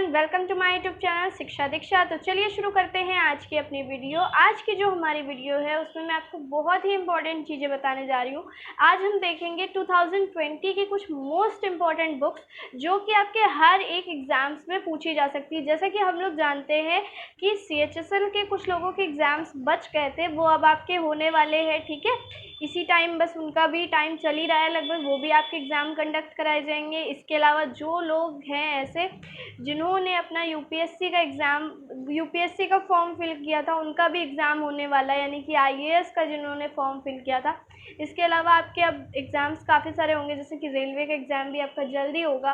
Welcome to my YouTube channel Shiksha Diksha. तो चलिए शुरू करते हैं आज की अपनी वीडियो। आज की जो हमारी वीडियो है उसमें मैं आपको बहुत ही इंपॉर्टेंट चीज़ें बताने जा रही हूँ। आज हम देखेंगे 2020 की कुछ मोस्ट इम्पॉर्टेंट बुक्स जो कि आपके हर एक एग्ज़ाम्स में पूछी जा सकती है। जैसा कि हम लोग जानते हैं कि CHSL के कुछ लोगों के एग्ज़ाम्स बच गए थे, वो अब आपके होने वाले हैं। ठीक है, इसी टाइम बस उनका भी टाइम चल ही रहा है लगभग, वो भी आपके एग्ज़ाम कंडक्ट कराए जाएंगे। इसके अलावा जो लोग हैं ऐसे जिन्होंने अपना यूपीएससी का फॉर्म फिल किया था, उनका भी एग्ज़ाम होने वाला है, यानी कि IAS का जिन्होंने फॉर्म फिल किया था। इसके अलावा आपके अब एग्ज़ाम्स काफ़ी सारे होंगे, जैसे कि रेलवे का एग्ज़ाम भी आपका जल्दी होगा।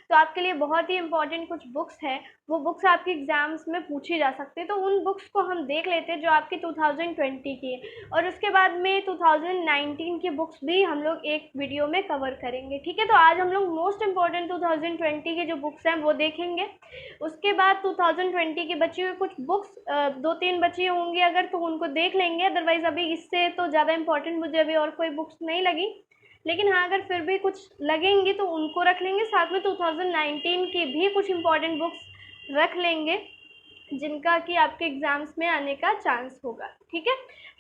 तो आपके लिए बहुत ही इंपॉर्टेंट कुछ बुक्स हैं, वो बुक्स आपके एग्ज़ाम्स में पूछी जा सकती है। तो उन बुक्स को हम देख लेते हैं जो आपकी 2020 की है, और उसके बाद में 2019 की बुक्स भी हम लोग एक वीडियो में कवर करेंगे। ठीक है, तो आज हम लोग मोस्ट इम्पॉर्टेंट 2020 की जो बुक्स हैं वो देखेंगे। उसके बाद 2020 की बची हुई कुछ बुक्स 2-3 बची होंगी अगर, तो उनको देख लेंगे। अदरवाइज़ अभी इससे तो ज़्यादा इंपॉर्टेंट मुझे अभी और कोई बुक्स नहीं लगी, लेकिन हाँ अगर फिर भी कुछ लगेंगी तो उनको रख लेंगे। साथ में 2019 की भी कुछ इम्पॉर्टेंट बुक्स रख लेंगे जिनका कि आपके एग्ज़ाम्स में आने का चांस होगा। ठीक है,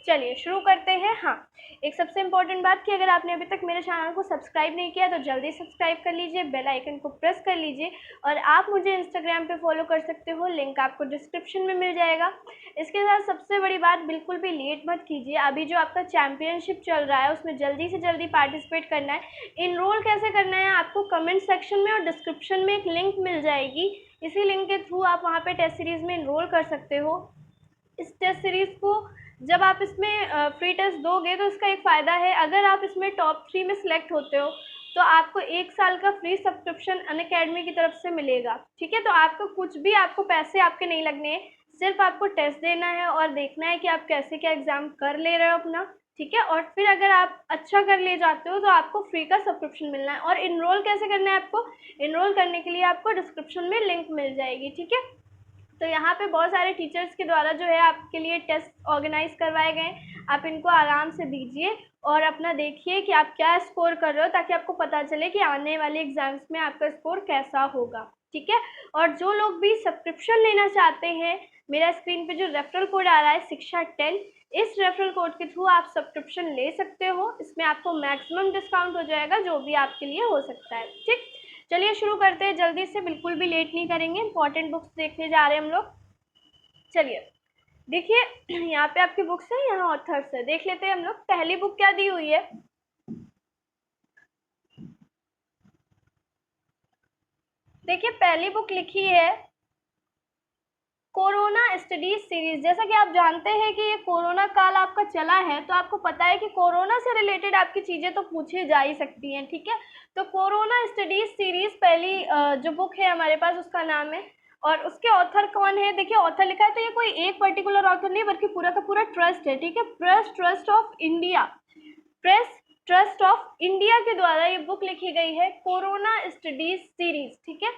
चलिए शुरू करते हैं। हाँ, एक सबसे इम्पॉर्टेंट बात कि अगर आपने अभी तक मेरे चैनल को सब्सक्राइब नहीं किया तो जल्दी सब्सक्राइब कर लीजिए, बेल आइकन को प्रेस कर लीजिए, और आप मुझे इंस्टाग्राम पे फॉलो कर सकते हो, लिंक आपको डिस्क्रिप्शन में मिल जाएगा। इसके साथ सबसे बड़ी बात, बिल्कुल भी लेट मत कीजिए। अभी जो आपका चैम्पियनशिप चल रहा है उसमें जल्दी से जल्दी पार्टिसिपेट करना है। इनरोल कैसे करना है आपको कमेंट सेक्शन में और डिस्क्रिप्शन में एक लिंक मिल जाएगी। इसी लिंक के थ्रू आप वहाँ पे टेस्ट सीरीज़ में इनरोल कर सकते हो। इस टेस्ट सीरीज़ को जब आप इसमें फ्री टेस्ट दोगे तो इसका एक फ़ायदा है, अगर आप इसमें टॉप 3 में सिलेक्ट होते हो तो आपको 1 साल का फ्री सब्सक्रिप्शन अनअकैडमी की तरफ से मिलेगा। ठीक है, तो आपको कुछ भी, आपको पैसे आपके नहीं लगने हैं, सिर्फ आपको टेस्ट देना है और देखना है कि आप कैसे क्या एग्ज़ाम कर ले रहे हो अपना। ठीक है, और फिर अगर आप अच्छा कर ले जाते हो तो आपको फ्री का सब्सक्रिप्शन मिलना है। और इनरोल कैसे करना है आपको, इनरोल करने के लिए आपको डिस्क्रिप्शन में लिंक मिल जाएगी। ठीक है, तो यहाँ पे बहुत सारे टीचर्स के द्वारा जो है आपके लिए टेस्ट ऑर्गेनाइज करवाए गए, आप इनको आराम से दीजिए और अपना देखिए कि आप क्या स्कोर कर रहे हो, ताकि आपको पता चले कि आने वाले एग्ज़ाम्स में आपका स्कोर कैसा होगा। ठीक है, और जो लोग भी सब्सक्रिप्शन लेना चाहते हैं, मेरा स्क्रीन पे जो रेफरल कोड आ रहा है शिक्षा 10, इस रेफरल कोड के थ्रू आप सब्सक्रिप्शन ले सकते हो। इसमें आपको मैक्सिमम डिस्काउंट हो जाएगा, जो भी आपके लिए हो सकता है। ठीक, चलिए शुरू करते हैं जल्दी से, बिल्कुल भी लेट नहीं करेंगे। इंपॉर्टेंट बुक्स देखने जा रहे हैं हम लोग। चलिए देखिए, यहाँ पे आपकी बुक्स है, यहाँ ऑथर्स है, देख लेते हैं हम लोग। पहली बुक क्या दी हुई है, देखिए पहली बुक लिखी है कोरोना स्टडीज सीरीज। जैसा कि आप जानते हैं कि ये कोरोना काल आपका चला है, तो आपको पता है कि कोरोना से रिलेटेड आपकी चीज़ें तो पूछी जा ही सकती हैं। ठीक है, तो कोरोना स्टडीज सीरीज पहली जो बुक है हमारे पास, उसका नाम है। और उसके ऑथर कौन है, देखिए ऑथर लिखा है तो ये कोई एक पर्टिकुलर ऑथर नहीं, बल्कि पूरा का पूरा ट्रस्ट है। ठीक है, press trust of India, press trust of India के द्वारा ये बुक लिखी गई है, कोरोना स्टडीज सीरीज। ठीक है,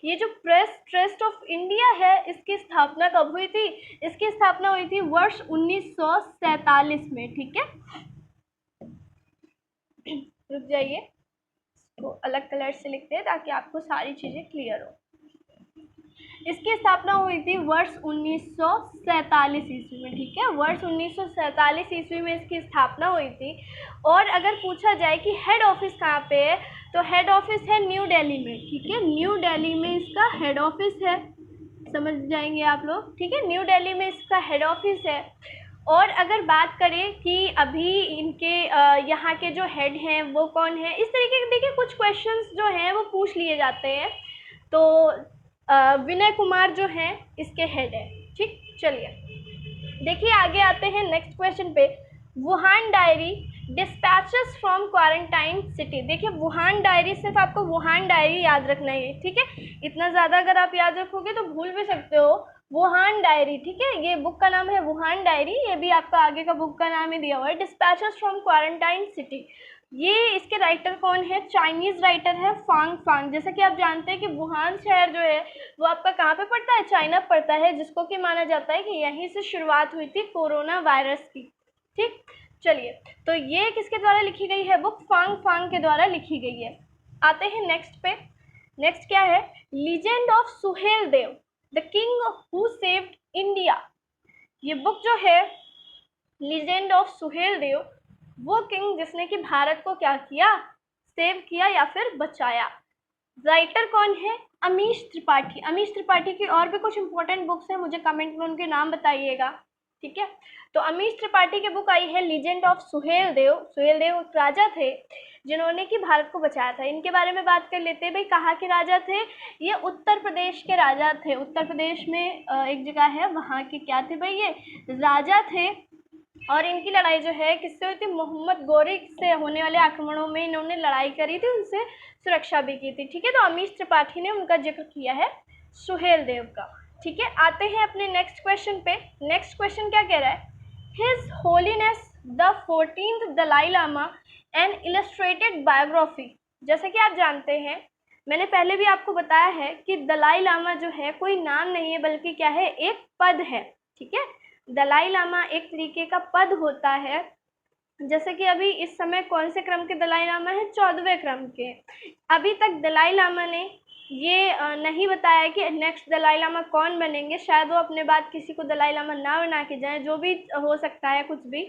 ये जो प्रेस ट्रस्ट ऑफ इंडिया है, इसकी स्थापना कब हुई थी, इसकी स्थापना हुई थी वर्ष 1947 में। ठीक है, रुक जाइए, इसको अलग कलर से लिखते हैं ताकि आपको सारी चीज़ें क्लियर हो। इसकी स्थापना हुई थी वर्ष 1947 ईस्वी में। ठीक है, वर्ष 1947 ईस्वी में इसकी स्थापना हुई थी। और अगर पूछा जाए कि हेड ऑफिस कहाँ पे है, तो हेड ऑफिस है न्यू दिल्ली में। ठीक है, न्यू दिल्ली में इसका हेड ऑफिस है, समझ जाएंगे आप लोग। ठीक है, न्यू दिल्ली में इसका हेड ऑफिस है। और अगर बात करें कि अभी इनके यहाँ के जो हेड हैं वो कौन है, इस तरीके के देखिए कुछ क्वेश्चंस जो हैं वो पूछ लिए जाते हैं। तो विनय कुमार जो हैं इसके हेड है। ठीक, चलिए देखिए आगे आते हैं नेक्स्ट क्वेश्चन पे। Wuhan diary dispatches from quarantine city. देखिए वुहान डायरी, सिर्फ आपको वुहान डायरी याद रखना है। ठीक है, इतना ज़्यादा अगर आप याद रखोगे तो भूल भी सकते हो। वुहान डायरी, ठीक है, ये बुक का नाम है वुहान डायरी, ये भी आपका आगे का बुक का नाम ही दिया हुआ है, डिस्पैचेस फ्रॉम क्वारंटाइन सिटी। ये इसके राइटर कौन है, चाइनीज़ राइटर है फांग फांग। जैसा कि आप जानते हैं कि वुहान शहर जो है वो आपका कहाँ पे पड़ता है, चाइना पड़ता है, जिसको कि माना जाता है कि यहीं से शुरुआत हुई थी कोरोना वायरस की। ठीक, चलिए तो ये किसके द्वारा लिखी गई है बुक, फांग फांग के द्वारा लिखी गई है। आते हैं नेक्स्ट पे। नेक्स्ट क्या है, legend of Suhel Dev the king who saved India. ये बुक जो है लीजेंड ऑफ सुहेल देव, वो किंग जिसने कि भारत को क्या किया, सेव किया या फिर बचाया। राइटर कौन है, अमीश त्रिपाठी। अमीश त्रिपाठी की और भी कुछ इंपॉर्टेंट बुक्स हैं, मुझे कमेंट में उनके नाम बताइएगा, ठीक है। तो अमीश त्रिपाठी की बुक आई है लीजेंड ऑफ सुहेल देव। सुहेल देव एक राजा थे जिन्होंने कि भारत को बचाया था। इनके बारे में बात कर लेते हैं। भाई कहाँ के राजा थे, ये उत्तर प्रदेश के राजा थे। उत्तर प्रदेश में एक जगह है, वहाँ के क्या थे भाई, ये राजा थे। और इनकी लड़ाई जो है किससे हुई थी, मोहम्मद गोरी से होने वाले आक्रमणों में इन्होंने लड़ाई करी थी, उनसे सुरक्षा भी की थी, ठीक है। तो अमीश त्रिपाठी ने उनका जिक्र किया है, सुहेल देव का, ठीक है। आते हैं अपने नेक्स्ट क्वेश्चन पे। नेक्स्ट क्वेश्चन क्या कह रहा है, his holiness the 14th Dalai Lama an illustrated biography. जैसे कि आप जानते हैं, मैंने पहले भी आपको बताया है कि दलाई लामा जो है कोई नाम नहीं है, बल्कि क्या है, एक पद है, ठीक है। दलाई लामा एक तरीके का पद होता है। जैसे कि अभी इस समय कौन से क्रम के दलाई लामा है, 14वें क्रम के। अभी तक दलाई लामा ने ये नहीं बताया कि नेक्स्ट दलाई लामा कौन बनेंगे। शायद वो अपने बाद किसी को दलाई लामा ना बना के जाएं, जो भी हो सकता है, कुछ भी।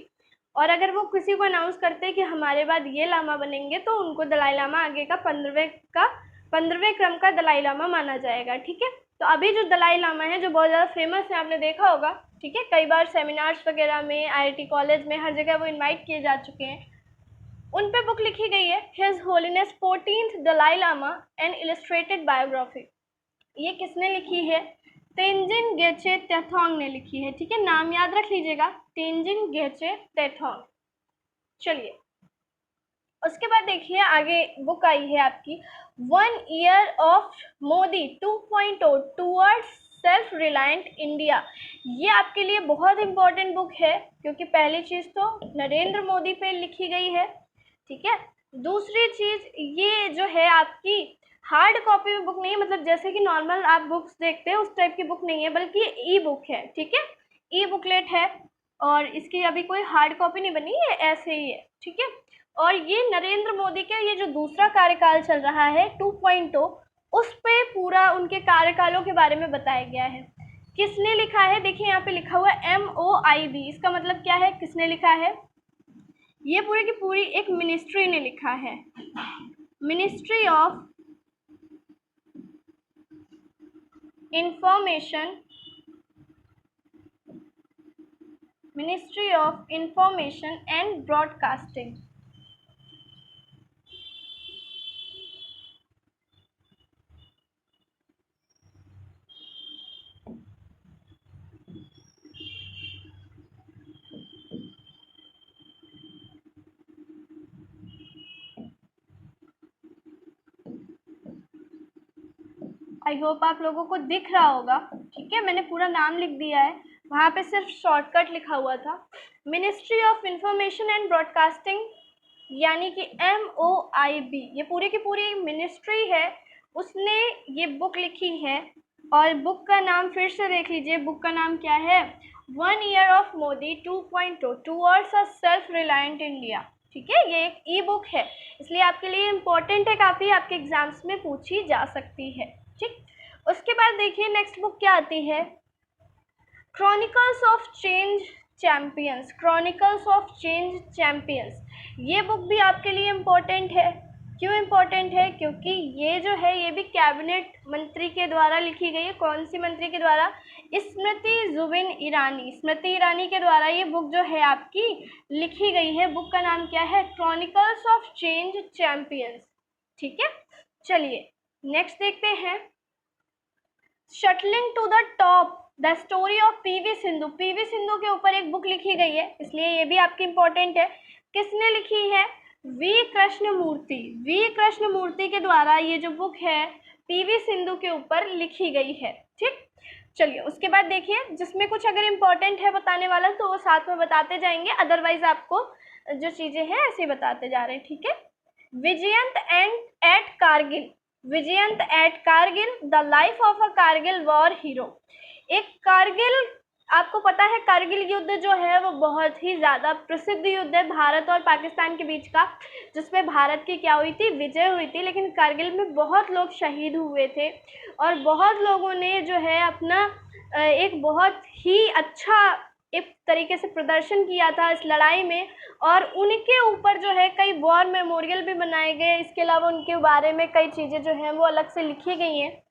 और अगर वो किसी को अनाउंस करते हैं कि हमारे बाद ये लामा बनेंगे, तो उनको दलाई लामा आगे का 15वें क्रम का दलाई लामा माना जाएगा, ठीक है। तो अभी जो दलाई लामा है, जो बहुत ज़्यादा फेमस है, आपने देखा होगा, ठीक है। कई बार सेमिनार्स वगैरह में, IIT कॉलेज में, हर जगह वो इनवाइट किए जा चुके हैं। उन पे बुक लिखी गई है, his holiness 14th Dalai Lama an illustrated biography. ये किसने लिखी है, तेंजिन गेचे तेथोंग ने लिखी है, ठीक है। नाम याद रख लीजिएगा, तेंजिन गेचे तेथोंग। चलिए उसके बाद देखिए आगे बुक आई है आपकी 1 year of Modi 2.0 towards self reliant India. ये आपके लिए बहुत इंपॉर्टेंट बुक है, क्योंकि पहली चीज़ तो नरेंद्र मोदी पे लिखी गई है, ठीक है। दूसरी चीज़, ये जो है आपकी हार्ड कॉपी में बुक नहीं है, मतलब जैसे कि नॉर्मल आप बुक्स देखते हैं उस टाइप की बुक नहीं है, बल्कि ई बुक है, ठीक है। ई बुकलेट है, और इसकी अभी कोई हार्ड कॉपी नहीं बनी है, ऐसे ही है, ठीक है। और ये नरेंद्र मोदी का ये जो दूसरा कार्यकाल चल रहा है 2.0, उस पे पूरा उनके कार्यकालों के बारे में बताया गया है। किसने लिखा है, देखिए यहाँ पे लिखा हुआ है MOIB। इसका मतलब क्या है, किसने लिखा है, ये पूरी की पूरी एक मिनिस्ट्री ने लिखा है, ministry of information, ministry of information and broadcasting. I hope आप लोगों को दिख रहा होगा, ठीक है। मैंने पूरा नाम लिख दिया है, वहाँ पे सिर्फ शॉर्टकट लिखा हुआ था, ministry of information and broadcasting, यानी कि MOIB। ये पूरी की पूरी मिनिस्ट्री है, उसने ये बुक लिखी है। और बुक का नाम फिर से देख लीजिए, बुक का नाम क्या है, 1 year of Modi 2.0 towards a self reliant India, ठीक है। ये एक ई बुक है, इसलिए आपके लिए इम्पोर्टेंट है, काफ़ी आपके एग्जाम्स में पूछी जा सकती है, ठीक। उसके बाद देखिए नेक्स्ट बुक क्या आती है, chronicles of change champions. Chronicles of change champions, ये बुक भी आपके लिए इम्पोर्टेंट है। क्यों इम्पोर्टेंट है, क्योंकि ये जो है ये भी कैबिनेट मंत्री के द्वारा लिखी गई है। कौन सी मंत्री के द्वारा, स्मृति जुबिन ईरानी। स्मृति ईरानी के द्वारा ये बुक जो है आपकी लिखी गई है। बुक का नाम क्या है, क्रॉनिकल्स ऑफ चेंज चैंपियंस, ठीक है। चलिए नेक्स्ट देखते हैं, shuttling to the top the story of PV Sindhu. PV Sindhu के ऊपर एक बुक लिखी गई है, इसलिए ये भी आपकी इंपॉर्टेंट है। किसने लिखी है, V कृष्णमूर्ति। V कृष्णमूर्ति के द्वारा ये जो बुक है PV सिंधु के ऊपर लिखी गई है, ठीक। चलिए उसके बाद देखिए, जिसमें कुछ अगर इम्पोर्टेंट है बताने वाला तो वो साथ में बताते जाएंगे, अदरवाइज आपको जो चीज़ें हैं ऐसे बताते जा रहे हैं, ठीक है। Vijyant and at Kargil, Vijyant at Kargil the life of a Kargil war hero. एक कारगिल आपको पता है कारगिल युद्ध जो है वो बहुत ही ज़्यादा प्रसिद्ध युद्ध है भारत और पाकिस्तान के बीच का, जिसमें भारत की क्या हुई थी, विजय हुई थी। लेकिन कारगिल में बहुत लोग शहीद हुए थे और बहुत लोगों ने जो है अपना एक बहुत ही अच्छा एक तरीके से प्रदर्शन किया था इस लड़ाई में, और उनके ऊपर जो है कई वॉर मेमोरियल भी बनाए गए। इसके अलावा उनके बारे में कई चीज़ें जो हैं वो अलग से लिखी गई हैं।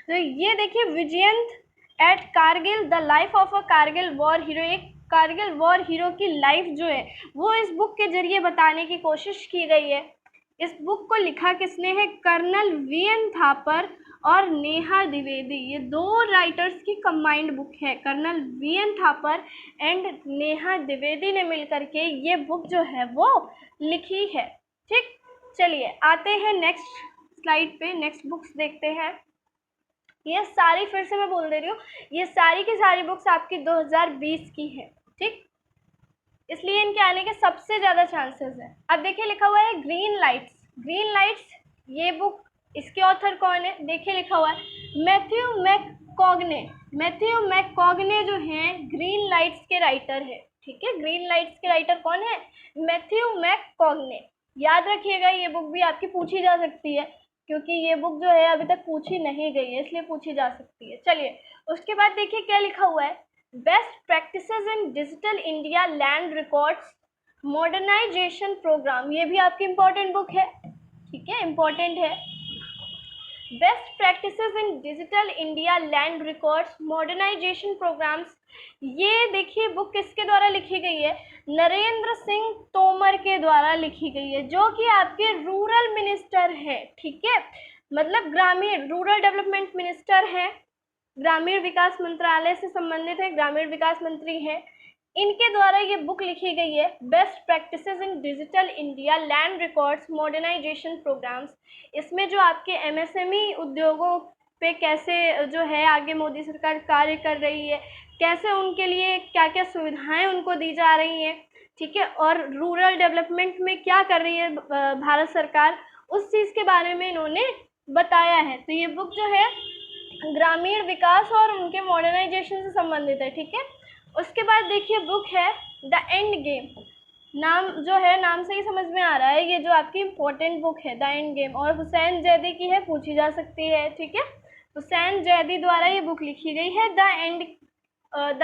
तो ये देखिए, Vijyant at Kargil, the life of a Kargil war hero. एक कारगिल वॉर हीरो की लाइफ जो है वो इस बुक के जरिए बताने की कोशिश की गई है। इस बुक को लिखा किसने है? Colonel VN. थापर और नेहा द्विवेदी। ये दो राइटर्स की कंबाइंड बुक है। Colonel VN. Thapar and Neha Dwivedi ने मिलकर के ये बुक जो है वो लिखी है। ठीक, चलिए आते हैं नेक्स्ट स्लाइड पे, नेक्स्ट बुक्स देखते हैं। ये सारी, फिर से मैं बोल दे रही हूँ, ये सारी की सारी बुक्स आपकी 2020 की है। ठीक, इसलिए इनके आने के सबसे ज़्यादा चांसेस हैं। अब देखिए लिखा हुआ है ग्रीन लाइट्स। ग्रीन लाइट्स ये बुक, इसके ऑथर कौन है? देखिए लिखा हुआ है मैथ्यू मैककॉग्ने। मैथ्यू मैककॉग्ने जो हैं ग्रीन लाइट्स के राइटर है। ठीक है, ग्रीन लाइट्स के राइटर कौन है? मैथ्यू मैककॉग्ने। याद रखिएगा, ये बुक भी आपकी पूछी जा सकती है, क्योंकि ये बुक जो है अभी तक पूछी नहीं गई है, इसलिए पूछी जा सकती है। चलिए उसके बाद देखिए क्या लिखा हुआ है, best practices in digital India land records modernisation programme. ये भी आपकी इम्पोर्टेंट बुक है। ठीक है, इम्पोर्टेंट है। Best practices in digital India land records modernisation programmes. ये देखिए बुक किसके द्वारा लिखी गई है? नरेंद्र सिंह तोमर के द्वारा लिखी गई है, जो कि आपके रूरल मिनिस्टर है। ठीक है, मतलब ग्रामीण, रूरल डेवलपमेंट मिनिस्टर है, ग्रामीण विकास मंत्रालय से संबंधित है, ग्रामीण विकास मंत्री हैं। इनके द्वारा ये बुक लिखी गई है, best practices in digital India land records modernisation programmes. इसमें जो आपके एमएसएमई उद्योगों पे कैसे जो है आगे मोदी सरकार कार्य कर रही है, कैसे उनके लिए क्या क्या सुविधाएं उनको दी जा रही हैं, ठीक है, और रूरल डेवलपमेंट में क्या कर रही है भारत सरकार, उस चीज़ के बारे में इन्होंने बताया है। तो ये बुक जो है ग्रामीण विकास और उनके मॉडर्नाइजेशन से संबंधित है। ठीक है, उसके बाद देखिए बुक है द एंड गेम। नाम जो है, नाम से ही समझ में आ रहा है ये जो आपकी इम्पोर्टेंट बुक है द एंड गेम, और हुसैन जैदी की है, पूछी जा सकती है। ठीक है, हुसैन जैदी द्वारा ये बुक लिखी गई है द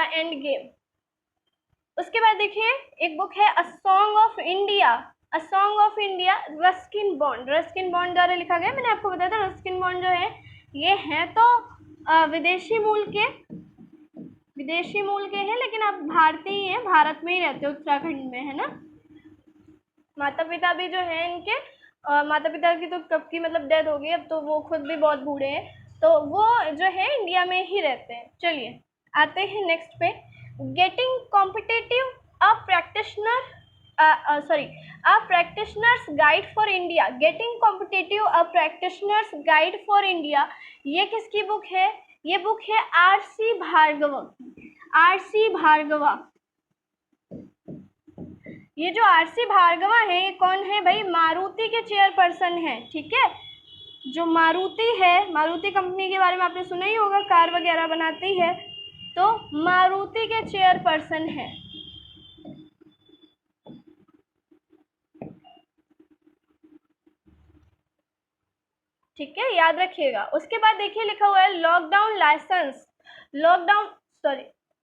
एंड गेम। उसके बाद देखिए एक बुक है a song of India. A song of India, Ruskin bond. Ruskin bond द्वारा लिखा गया। मैंने आपको बताया था रस्किन बॉन्ड जो है ये हैं तो विदेशी मूल के हैं, लेकिन आप भारतीय हैं, भारत में ही रहते हैं, उत्तराखंड में, है ना। माता पिता भी जो है इनके, माता पिता की तो कब की मतलब डेथ हो गई, अब तो वो खुद भी बहुत बूढ़े हैं, तो वो जो है इंडिया में ही रहते हैं। चलिए आते हैं नेक्स्ट पे, getting competitive a practitioners guide for India. Getting competitive a practitioners guide for India, ये किसकी बुक है? ये बुक है आर.सी. भार्गवा। आर.सी. भार्गवा, ये जो आर.सी. भार्गवा है ये कौन है भाई? मारुति के चेयरपर्सन है। ठीक है, जो मारुति है, मारुति कंपनी के बारे में आपने सुना ही होगा, कार वगैरह बनाती है, तो मारुति के चेयरपर्सन है। ठीक है, याद रखिएगा। उसके बाद देखिए लिखा हुआ है लॉकडाउन लाइसेंस।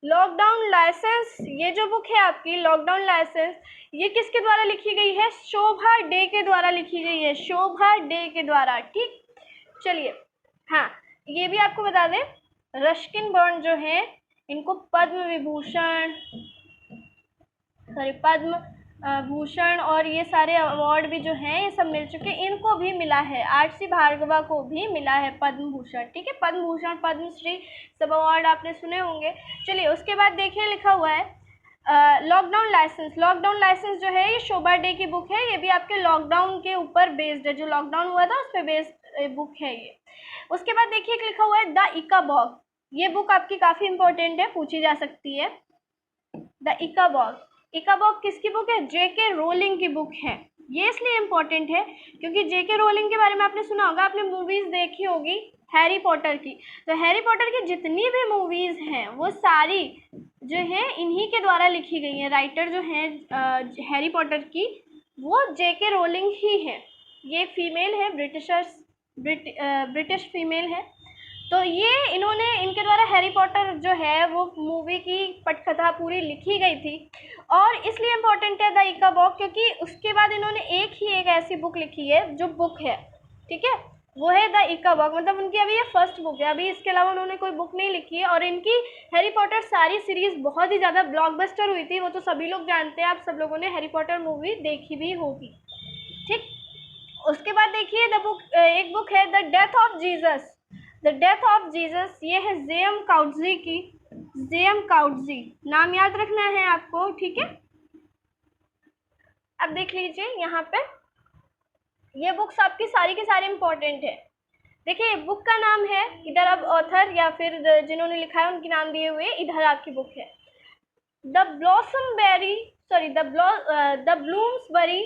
लॉकडाउन लाइसेंस, ये जो बुक है आपकी लॉकडाउन लाइसेंस, ये किसके द्वारा लिखी गई है? शोभा डे के द्वारा लिखी गई है, शोभा डे के द्वारा। ठीक, चलिए हाँ, ये भी आपको बता दें, रस्किन बॉन्ड जो है इनको पद्म विभूषण, पद्म भूषण और ये सारे अवार्ड भी जो हैं ये सब मिल चुके हैं। इनको भी मिला है, आर.सी. भार्गवा को भी मिला है पद्म भूषण। ठीक है, पद्म भूषण, पद्मश्री, सब अवार्ड आपने सुने होंगे। चलिए उसके बाद देखिए लिखा हुआ है लॉकडाउन लाइसेंस। लॉकडाउन लाइसेंस जो है ये शोभा डे की बुक है, ये भी आपके लॉकडाउन के ऊपर बेस्ड है, जो लॉकडाउन हुआ था उस पर बेस्ड बुक है ये। उसके बाद देखिए लिखा हुआ है द इकाबॉग। ये बुक आपकी काफ़ी इंपॉर्टेंट है, पूछी जा सकती है। द इकाबॉग, इकाबॉग किसकी बुक है? जेके रोलिंग की बुक है। ये इसलिए इम्पोर्टेंट है क्योंकि जेके रोलिंग के बारे में आपने सुना होगा, आपने मूवीज़ देखी होगी, हैरी पॉटर की। तो हैरी पॉटर की जितनी भी मूवीज़ हैं वो सारी जो है इन्हीं के द्वारा लिखी गई हैं। राइटर जो हैं हैरी पॉटर की वो जेके रोलिंग ही है। ये फीमेल है, ब्रिटिश फीमेल है। तो ये इन्होंने इनके द्वारा हैरी पॉटर जो है वो मूवी की पटकथा पूरी लिखी गई थी। और इसलिए इम्पोर्टेंट है द इकाबॉग क्योंकि उसके बाद इन्होंने एक ऐसी बुक लिखी है जो बुक है, ठीक है, वो है द इकाबॉग। मतलब उनकी अभी ये फर्स्ट बुक है, अभी इसके अलावा उन्होंने कोई बुक नहीं लिखी है। और इनकी हैरी पॉटर सारी सीरीज़ बहुत ही ज़्यादा ब्लॉकबस्टर हुई थी, वो तो सभी लोग जानते हैं। आप सब लोगों ने हैरी पॉटर मूवी देखी भी होगी, ठीक। उसके बाद देखिए एक बुक है the death of Jesus. The death of Jesus, ये है जेएम काउट्जी की। जेएम काउट्जी नाम याद रखना है आपको, ठीक है। अब देख लीजिए यहाँ पे ये बुक्स आपकी सारी की सारी इम्पोर्टेंट है। देखिए बुक का नाम है, इधर अब ऑथर या फिर जिन्होंने लिखा है उनके नाम दिए हुए, इधर आपकी बुक है the Bloomsbury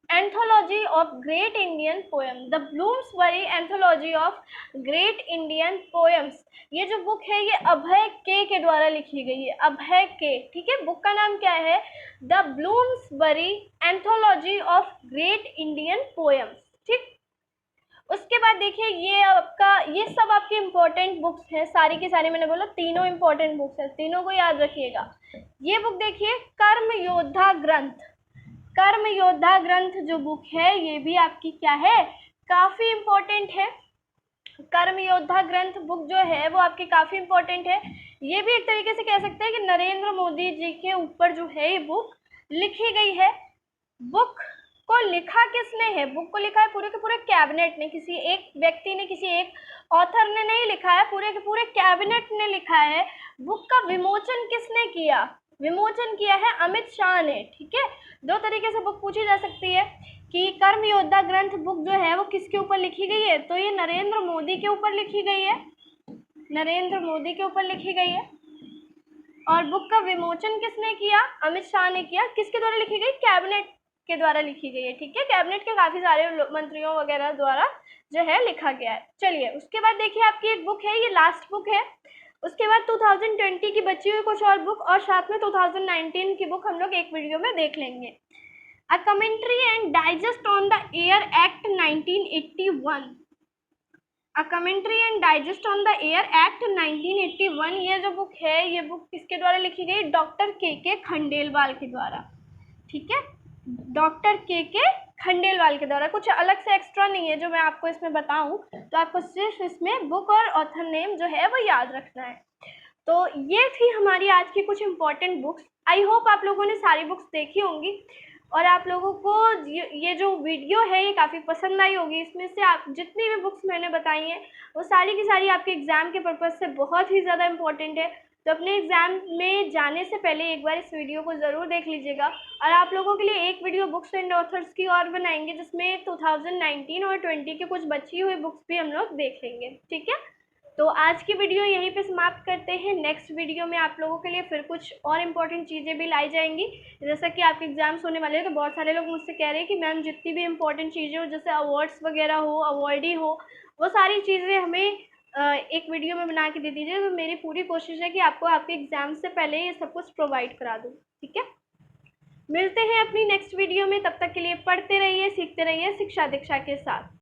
anthology of great Indian poem. The Bloomsbury anthology of great Indian poems. ये जो बुक है ये अभय के द्वारा लिखी गई है, अभय के, ठीक है। बुक का नाम क्या है? The Bloomsbury anthology of great Indian poems, ठीक। उसके बाद देखिए ये सब आपकी इम्पोर्टेंट बुक्स हैं, सारी की सारी। मैंने बोला तीनों इम्पोर्टेंट बुक्स हैं, तीनों को याद रखिएगा। ये बुक देखिए कर्म योद्धा ग्रंथ। कर्म योद्धा ग्रंथ जो बुक है ये भी आपकी क्या है, काफ़ी इम्पोर्टेंट है। कर्म योद्धा ग्रंथ बुक जो है वो आपकी काफ़ी इम्पोर्टेंट है। ये भी एक तरीके से कह सकते हैं कि नरेंद्र मोदी जी के ऊपर जो है ये बुक लिखी गई है। बुक को लिखा किसने है? बुक को लिखा है पूरे के पूरे कैबिनेट ने, किसी एक व्यक्ति ने, किसी एक ऑथर ने नहीं लिखा है, पूरे के पूरे कैबिनेट ने लिखा है। बुक का विमोचन किसने किया? विमोचन किया है अमित शाह ने, ठीक है। दो तरीके से बुक पूछी जा सकती है कि कर्म योद्धा ग्रंथ बुक जो है वो किसके ऊपर लिखी गई है, तो ये नरेंद्र मोदी के ऊपर लिखी गई है, नरेंद्र मोदी के ऊपर लिखी गई है। और बुक का विमोचन किसने किया? अमित शाह ने किया। किसके द्वारा लिखी गई? कैबिनेट के द्वारा लिखी गई है, ठीक है। कैबिनेट के काफ़ी सारे मंत्रियों वगैरह द्वारा जो है लिखा गया है। चलिए उसके बाद देखिए आपकी एक बुक है, ये लास्ट बुक है। उसके बाद 2020 की बची हुई कुछ और बुक और साथ में 2019 की बुक हम लोग एक वीडियो में देख लेंगे। A commentary and digest on the air act 1981। A commentary and digest on the air act 1981। ये जो बुक है ये बुक किसके द्वारा लिखी गई? डॉक्टर के खंडेलवाल के द्वारा, ठीक है। डॉक्टर के खंडेलवाल के द्वारा। कुछ अलग से एक्स्ट्रा नहीं है जो मैं आपको इसमें बताऊं, तो आपको सिर्फ इसमें बुक और ऑथर नेम जो है वो याद रखना है। तो ये थी हमारी आज की कुछ इम्पोर्टेंट बुक्स। आई होप आप लोगों ने सारी बुक्स देखी होंगी और आप लोगों को ये जो वीडियो है ये काफ़ी पसंद आई होगी। इसमें से आप जितनी भी बुक्स मैंने बताई हैं वो सारी की सारी आपके एग्ज़ाम के पर्पज़ से बहुत ही ज़्यादा इम्पोर्टेंट है। तो अपने एग्ज़ाम में जाने से पहले एक बार इस वीडियो को ज़रूर देख लीजिएगा। और आप लोगों के लिए एक वीडियो बुक्स एंड ऑथर्स की और बनाएंगे जिसमें 2019 और 20 की कुछ बची हुई बुक्स भी हम लोग देख लेंगे, ठीक है। तो आज की वीडियो यहीं पे समाप्त करते हैं। नेक्स्ट वीडियो में आप लोगों के लिए फिर कुछ और इम्पोर्टेंट चीज़ें भी लाई जाएंगी। जैसा कि आपके एग्जाम्स होने वाले हैं तो बहुत सारे लोग मुझसे कह रहे हैं कि मैम जितनी भी इम्पोर्टेंट चीज़ें हो, जैसे अवार्ड्स वगैरह हो, अवार्डी हो, वो सारी चीज़ें हमें एक वीडियो में बना के दे दीजिए। तो मेरी पूरी कोशिश है कि आपको आपके एग्ज़ाम से पहले ये सब कुछ प्रोवाइड करा दूँ, ठीक है। मिलते हैं अपनी नेक्स्ट वीडियो में, तब तक के लिए पढ़ते रहिए, सीखते रहिए शिक्षा दीक्षा के साथ।